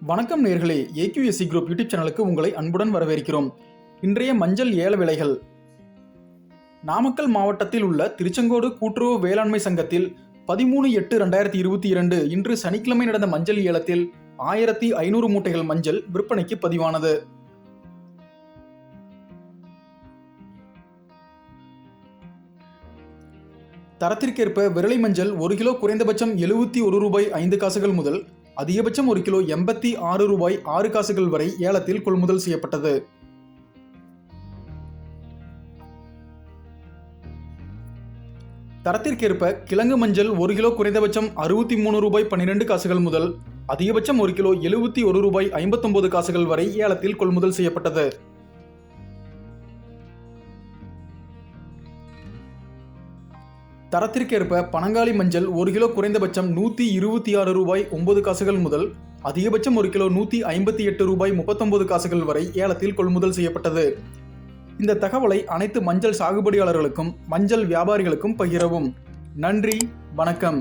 வணக்கம் நேர்களே, AQSC group YouTube சேனலுக்கு உங்களை அன்புடன் வரவேற்கிறோம். இன்றைய மஞ்சள் ஏல விலைகள். நாமக்கல் மாவட்டத்தில் உள்ள திருச்செங்கோடு கூட்டுறவு வேளாண்மை சங்கத்தில் 13/8/2022 இன்று சனிக்கிழமை நடந்த மஞ்சள் ஏலத்தில் 1500 மூட்டைகள் மஞ்சள் விற்பனைக்கு பதிவானது. தரத்திற்கேற்ப விரலை மஞ்சள் 1 கிலோ குறைந்தபட்சம் 71 ரூபாய் 5 காசுகள் முதல் அதிகபட்சம் 1 கிலோ 86 ரூபாய் 6 காசுகள் வரை ஏலத்தில் கொள்முதல் செய்யப்பட்டது. தரத்திற்கேற்ப கிழங்கு மஞ்சள் 1 கிலோ குறைந்தபட்சம் 63 ரூபாய் 12 காசுகள் முதல் அதிகபட்சம் 1 கிலோ 71 ரூபாய் 59 காசுகள் வரை ஏலத்தில் கொள்முதல் செய்யப்பட்டது. தரத்திற்கேற்ப பனங்காளி மஞ்சள் 1 கிலோ குறைந்தபட்சம் 126 ரூபாய் 9 காசுகள் முதல் அதிகபட்சம் 1 கிலோ 158 ரூபாய் 39 காசுகள் வரை ஏலத்தில் கொள்முதல் செய்யப்பட்டது. இந்த தகவலை அனைத்து மஞ்சள் சாகுபடியாளர்களுக்கும் மஞ்சள் வியாபாரிகளுக்கும் பகிரவும். நன்றி, வணக்கம்.